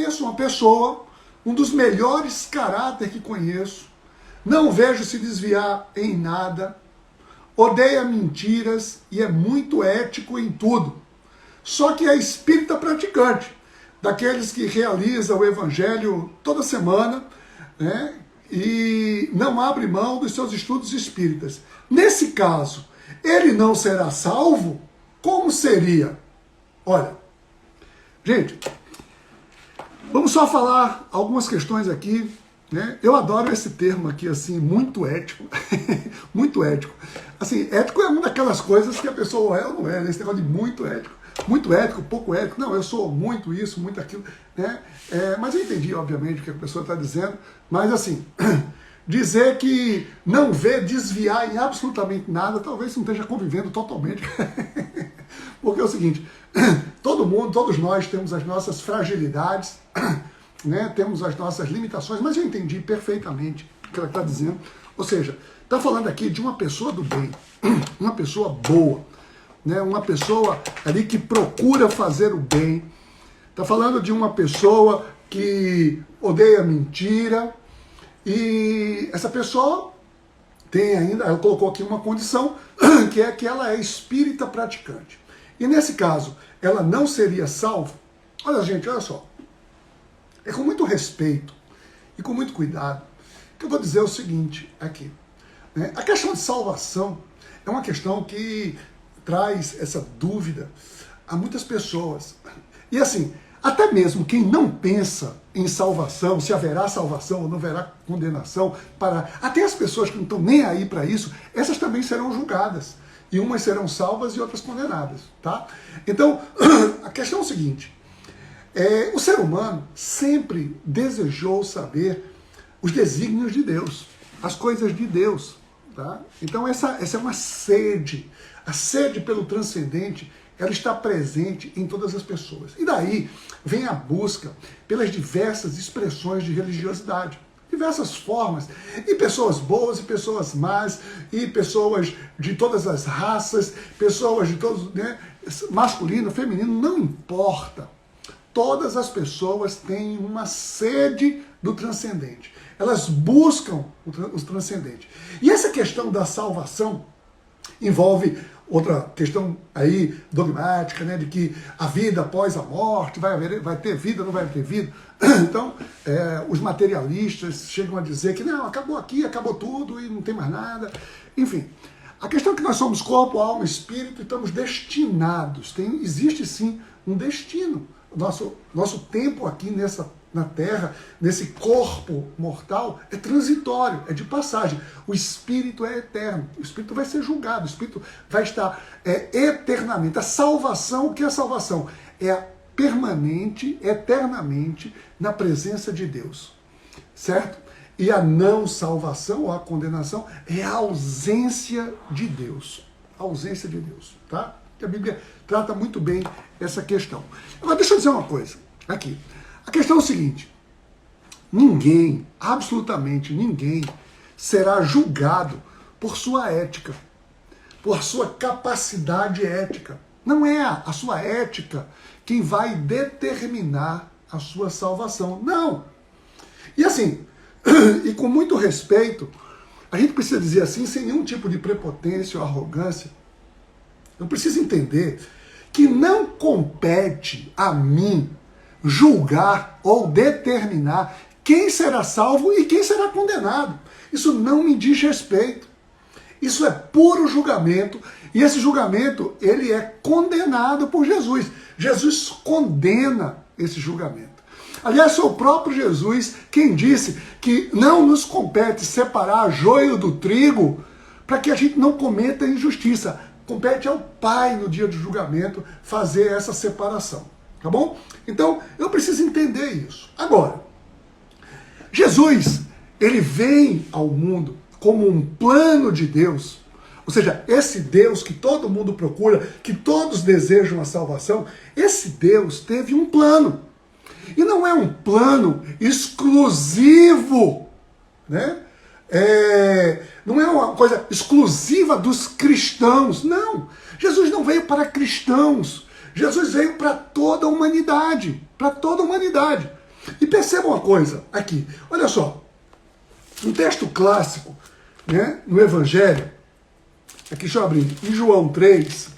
conheço uma pessoa, um dos melhores caráter que conheço, não vejo se desviar em nada, odeia mentiras e é muito ético em tudo. Só que é espírita praticante, daqueles que realiza o evangelho toda semana, né, e não abre mão dos seus estudos espíritas. Nesse caso, ele não será salvo? Como seria? Olha, gente, vamos só falar algumas questões aqui, né? Eu adoro esse termo aqui, assim, muito ético, muito ético. Assim, ético é uma daquelas coisas que a pessoa é ou não é, né? Esse negócio de muito ético, pouco ético, não, eu sou muito isso, muito aquilo, né? Mas eu entendi, obviamente, o que a pessoa está dizendo, mas assim, dizer que não vê desviar em absolutamente nada, talvez não esteja convivendo totalmente, porque é o seguinte, todo mundo, todos nós temos as nossas fragilidades, né? Temos as nossas limitações, mas eu entendi perfeitamente o que ela está dizendo, ou seja, está falando aqui de uma pessoa do bem, uma pessoa boa, né, uma pessoa ali que procura fazer o bem. Está falando de uma pessoa que odeia mentira. E essa pessoa tem ainda, ela colocou aqui uma condição, que é que ela é espírita praticante. E nesse caso, ela não seria salva? Olha, gente, olha só. É com muito respeito e com muito cuidado que eu vou dizer o seguinte aqui. Né? A questão de salvação é uma questão que traz essa dúvida a muitas pessoas. E assim, até mesmo quem não pensa em salvação, se haverá salvação ou não haverá condenação, até as pessoas que não estão nem aí para isso, essas também serão julgadas. E umas serão salvas e outras condenadas. Tá? Então, a questão é o seguinte, o ser humano sempre desejou saber os desígnios de Deus, as coisas de Deus. Tá? Então essa é uma sede. A sede pelo transcendente, ela está presente em todas as pessoas. E daí vem a busca pelas diversas expressões de religiosidade. Diversas formas. E pessoas boas e pessoas más, e pessoas de todas as raças, pessoas de todos, né, masculino, feminino, não importa. Todas as pessoas têm uma sede do transcendente. Elas buscam o transcendente. E essa questão da salvação envolve outra questão aí dogmática, né, de que a vida após a morte, vai ter vida, não vai ter vida. Então, os materialistas chegam a dizer que não, acabou aqui, acabou tudo e não tem mais nada. Enfim, a questão é que nós somos corpo, alma, espírito e estamos destinados. Existe sim um destino. Nosso tempo aqui na Terra, nesse corpo mortal, é transitório, é de passagem. O espírito é eterno, o espírito vai ser julgado, o espírito vai estar eternamente. A salvação, o que é a salvação? É permanente, eternamente, na presença de Deus, certo? E a não salvação, ou a condenação, é a ausência de Deus. A ausência de Deus, tá? Que a Bíblia trata muito bem essa questão. Agora, deixa eu dizer uma coisa aqui. A questão é o seguinte, ninguém, absolutamente ninguém, será julgado por sua ética, por sua capacidade ética. Não é a sua ética quem vai determinar a sua salvação, não. E assim, e com muito respeito, a gente precisa dizer assim, sem nenhum tipo de prepotência ou arrogância, eu preciso entender que não compete a mim julgar ou determinar quem será salvo e quem será condenado. Isso não me diz respeito. Isso é puro julgamento, e esse julgamento, ele é condenado por Jesus. Jesus condena esse julgamento. Aliás, foi o próprio Jesus quem disse que não nos compete separar joio do trigo para que a gente não cometa injustiça. Compete ao Pai no dia do julgamento fazer essa separação. Tá bom? Então, eu preciso entender isso. Agora, Jesus, ele vem ao mundo como um plano de Deus, ou seja, esse Deus que todo mundo procura, que todos desejam a salvação, esse Deus teve um plano. E não é um plano exclusivo, né? Não é uma coisa exclusiva dos cristãos, não. Jesus não veio para cristãos, Jesus veio para toda a humanidade, para toda a humanidade. E perceba uma coisa aqui, olha só, um texto clássico, né, no Evangelho, aqui deixa eu abrir, em João 3,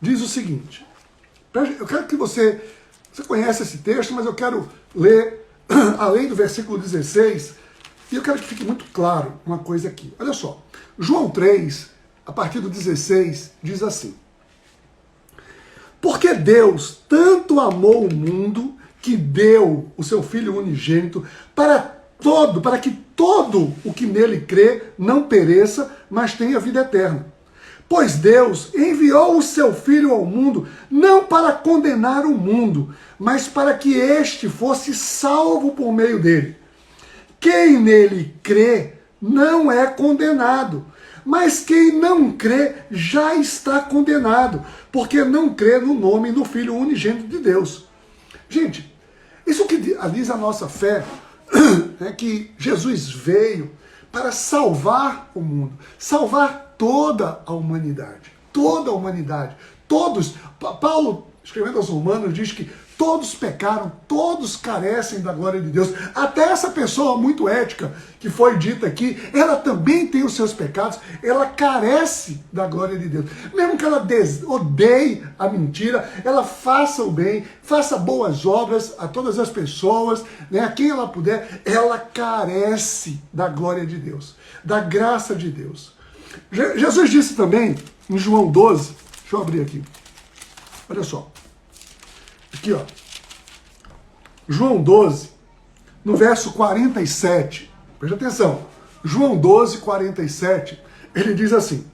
diz o seguinte, eu quero que você conhece esse texto, mas eu quero ler, além do versículo 16, e eu quero que fique muito claro uma coisa aqui. Olha só, João 3, a partir do 16, diz assim: porque Deus tanto amou o mundo que deu o seu Filho unigênito para que todo o que nele crê não pereça, mas tenha vida eterna. Pois Deus enviou o seu Filho ao mundo não para condenar o mundo, mas para que este fosse salvo por meio dele. Quem nele crê não é condenado, mas quem não crê já está condenado, porque não crê no nome do Filho unigênito de Deus. Gente, isso que diz a nossa fé é que Jesus veio para salvar o mundo, salvar toda a humanidade. Toda a humanidade. Todos. Paulo, escrevendo aos Romanos, diz que todos pecaram, todos carecem da glória de Deus. Até essa pessoa muito ética que foi dita aqui, ela também tem os seus pecados, ela carece da glória de Deus. Mesmo que ela odeie a mentira, ela faça o bem, faça boas obras a todas as pessoas, né, a quem ela puder, ela carece da glória de Deus, da graça de Deus. Jesus disse também, em João 12, deixa eu abrir aqui, olha só, aqui ó, João 12, no verso 47, preste atenção, João 12, 47, ele diz assim: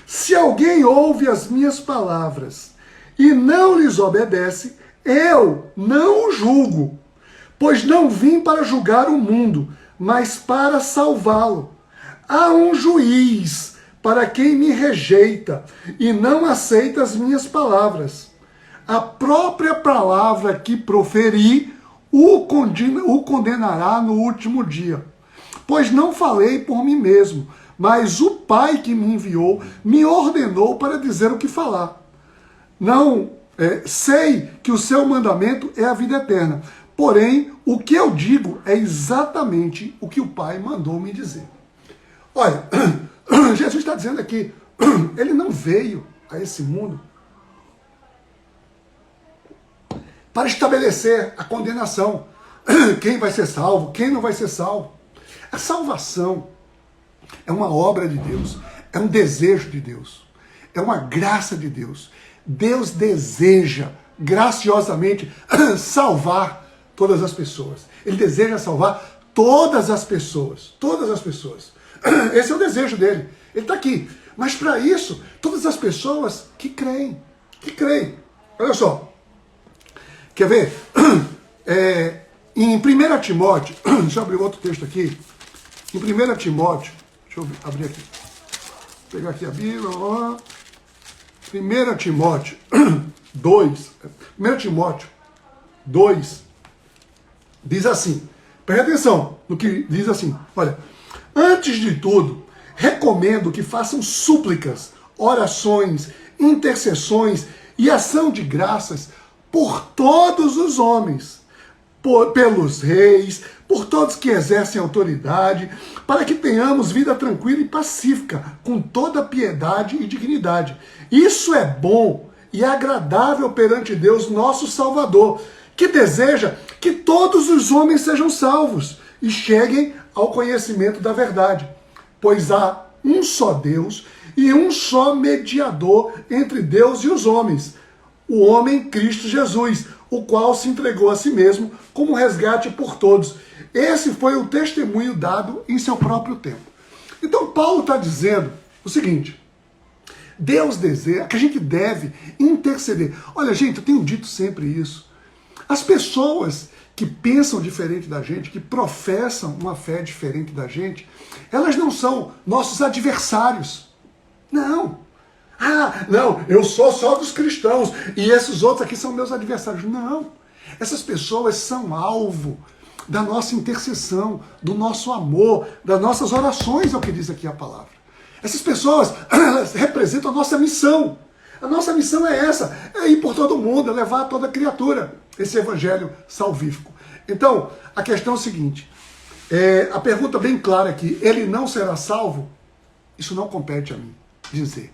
se alguém ouve as minhas palavras e não lhes obedece, eu não o julgo, pois não vim para julgar o mundo, mas para salvá-lo. Há um juiz para quem me rejeita e não aceita as minhas palavras. A própria palavra que proferi o condenará no último dia. Pois não falei por mim mesmo, mas o Pai que me enviou me ordenou para dizer o que falar. Não sei que o seu mandamento é a vida eterna, porém o que eu digo é exatamente o que o Pai mandou me dizer. Olha, Jesus está dizendo aqui, ele não veio a esse mundo para estabelecer a condenação. Quem vai ser salvo, quem não vai ser salvo. A salvação é uma obra de Deus, é um desejo de Deus, é uma graça de Deus. Deus deseja graciosamente salvar todas as pessoas. Ele deseja salvar todas as pessoas, todas as pessoas. Esse é o desejo dele. Ele está aqui. Mas para isso, todas as pessoas que creem. Olha só. Quer ver? Em 1 Timóteo, deixa eu abrir outro texto aqui. Em 1 Timóteo, deixa eu abrir aqui. Vou pegar aqui a Bíblia. 1 Timóteo 2. 1 Timóteo 2 diz assim. Presta atenção no que diz assim. Olha. Antes de tudo, recomendo que façam súplicas, orações, intercessões e ação de graças por todos os homens, pelos reis, por todos que exercem autoridade, para que tenhamos vida tranquila e pacífica, com toda piedade e dignidade. Isso é bom e agradável perante Deus, nosso Salvador, que deseja que todos os homens sejam salvos e cheguem ao conhecimento da verdade, pois há um só Deus e um só mediador entre Deus e os homens, o homem Cristo Jesus, o qual se entregou a si mesmo como resgate por todos. Esse foi o testemunho dado em seu próprio tempo. Então Paulo está dizendo o seguinte: Deus deseja que a gente deve interceder. Olha, gente, eu tenho dito sempre isso. As pessoas que pensam diferente da gente, que professam uma fé diferente da gente, elas não são nossos adversários. Não. Não, eu sou só dos cristãos e esses outros aqui são meus adversários. Não. Essas pessoas são alvo da nossa intercessão, do nosso amor, das nossas orações, é o que diz aqui a palavra. Essas pessoas, elas representam a nossa missão. A nossa missão é essa, é ir por todo mundo, é levar a toda criatura esse evangelho salvífico. Então, a questão é o seguinte, a pergunta bem clara aqui, ele não será salvo? Isso não compete a mim dizer.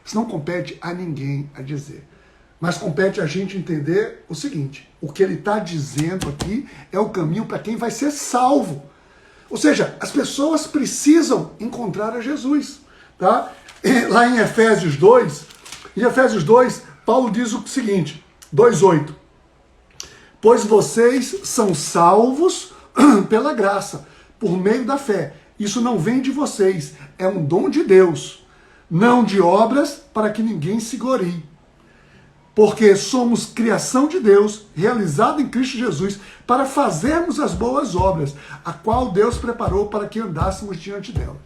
Isso não compete a ninguém a dizer. Mas compete a gente entender o seguinte, o que ele está dizendo aqui é o caminho para quem vai ser salvo. Ou seja, as pessoas precisam encontrar a Jesus. Tá? Lá em Efésios 2, Paulo diz o seguinte, 2:8. Pois vocês são salvos pela graça, por meio da fé. Isso não vem de vocês, é um dom de Deus, não de obras para que ninguém se glorie. Porque somos criação de Deus, realizada em Cristo Jesus, para fazermos as boas obras, a qual Deus preparou para que andássemos diante dela,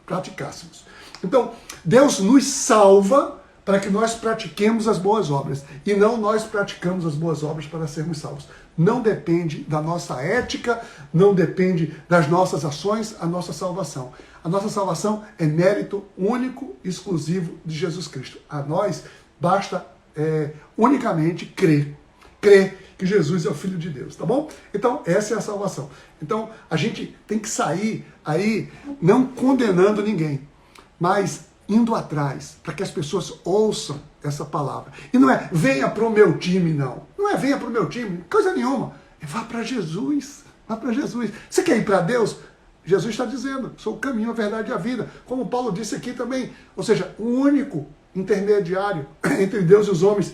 praticássemos. Então, Deus nos salva para que nós pratiquemos as boas obras, e não nós praticamos as boas obras para sermos salvos. Não depende da nossa ética, não depende das nossas ações, a nossa salvação. A nossa salvação é mérito único, exclusivo de Jesus Cristo. A nós basta unicamente crer que Jesus é o Filho de Deus, tá bom? Então, essa é a salvação. Então, a gente tem que sair aí não condenando ninguém, mas indo atrás, para que as pessoas ouçam essa palavra. E não é, venha para o meu time, não. Não é, venha para o meu time, coisa nenhuma. É, vá para Jesus, vá para Jesus. Você quer ir para Deus? Jesus está dizendo, sou o caminho, a verdade e a vida. Como Paulo disse aqui também. Ou seja, o único intermediário entre Deus e os homens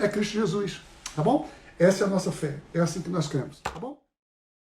é Cristo Jesus. Tá bom? Essa é a nossa fé. É assim que nós cremos. Tá bom?